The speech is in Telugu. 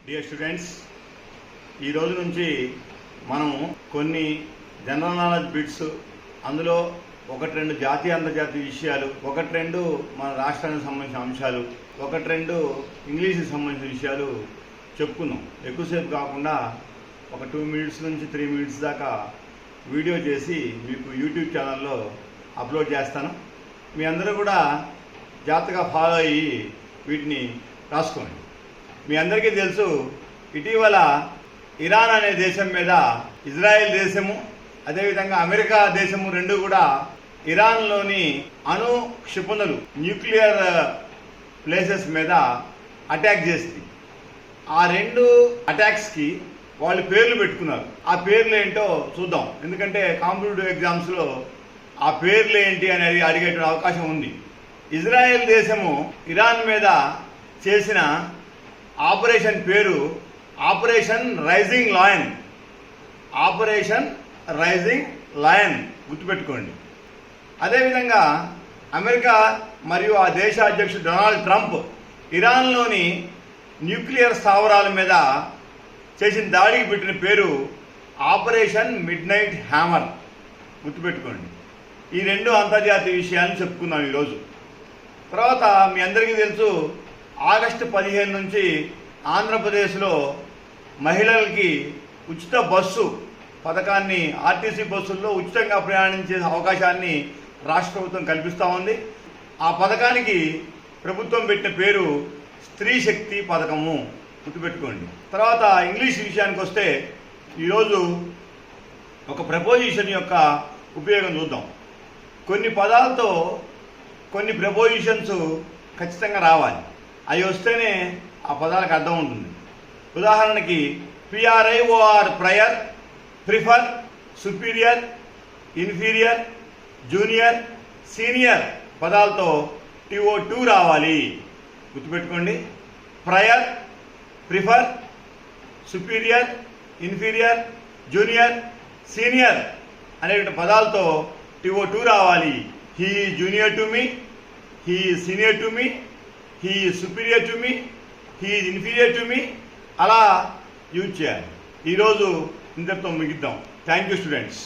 డియర్ స్టూడెంట్స్, ఈ రోజు నుంచి మనం కొన్ని జనరల్ నాలెడ్జ్ బిట్స్, అందులో ఒకటి రెండు జాతీయ అంతర్జాతీయ విషయాలు, ఒకటి రెండు మన రాష్ట్రానికి సంబంధించిన అంశాలు, ఒకటి రెండు ఇంగ్లీష్కి సంబంధించిన విషయాలు చెప్పుకుందాం. ఎక్కువసేపు కాకుండా ఒక 2 మినిట్స్ నుంచి 3 మినిట్స్ దాకా వీడియో చేసి మీకు యూట్యూబ్ ఛానల్లో అప్లోడ్ చేస్తాను. మీ అందరూ కూడా జాగ్రత్తగా ఫాలో అయ్యి వీటిని రాసుకోండి. మీ అందరికీ తెలుసు, ఇటీవల ఇరాన్ అనే దేశం మీద ఇజ్రాయెల్ దేశము అదేవిధంగా అమెరికా దేశము రెండు కూడా ఇరాన్లోని అణు క్షిపణులు న్యూక్లియర్ ప్లేసెస్ మీద అటాక్ చేసింది. ఆ రెండు అటాక్స్కి వాళ్ళు పేర్లు పెట్టుకున్నారు. ఆ పేర్లు ఏంటో చూద్దాం, ఎందుకంటే కాంపిటేటివ్ ఎగ్జామ్స్లో ఆ పేర్లు ఏంటి అనేది అడిగేటువంటి అవకాశం ఉంది. ఇజ్రాయెల్ దేశము ఇరాన్ మీద చేసిన ఆపరేషన్ పేరు operation rising lion. Operation rising lion గుర్తుపెట్టుకోండి. అదేవిధంగా అమెరికా మరియు ఆ దేశ అధ్యక్షుడు డొనాల్డ్ ట్రంప్ ఇరాన్లోని న్యూక్లియర్ స్థావరాల మీద చేసిన దాడికి పెట్టిన పేరు ఆపరేషన్ మిడ్ నైట్ హ్యామర్ గుర్తుపెట్టుకోండి. ఈ రెండు అంతర్జాతీయ విషయాలను చెప్పుకున్నాం ఈరోజు. తర్వాత మీ అందరికీ తెలుసు, ఆగస్టు 15 నుంచి ఆంధ్రప్రదేశ్లో మహిళలకి ఉచిత బస్సు పథకాన్ని, ఆర్టీసీ బస్సుల్లో ఉచితంగా ప్రయాణించే అవకాశాన్ని రాష్ట్ర ప్రభుత్వం కల్పిస్తూ ఉంది. ఆ పథకానికి ప్రభుత్వం పెట్టిన పేరు స్త్రీ శక్తి పథకము గుర్తుపెట్టుకోండి. తర్వాత ఇంగ్లీష్ విషయానికి వస్తే ఈరోజు ఒక ప్రపోజిషన్ యొక్క ఉపయోగం చూద్దాం. కొన్ని పదాలతో కొన్ని ప్రపోజిషన్స్ ఖచ్చితంగా రావాలి. అవి వస్తేనే ఆ పదాలకు అర్థం ఉంటుంది. ఉదాహరణకి P R I O R prior, prefer, superior, inferior, junior, senior పదాలతో TO2 రావాలి. గుర్తుపెట్టుకోండి. Prior, prefer, superior, inferior, junior, senior అనేటువంటి పదాలతో TO2 రావాలి. He is junior to me, he is senior to me, he is superior to me, he is inferior to me, అలా యూజ్ చేయాలి. ఈరోజు ఇంతటితో ముగిద్దాం. Thank you students.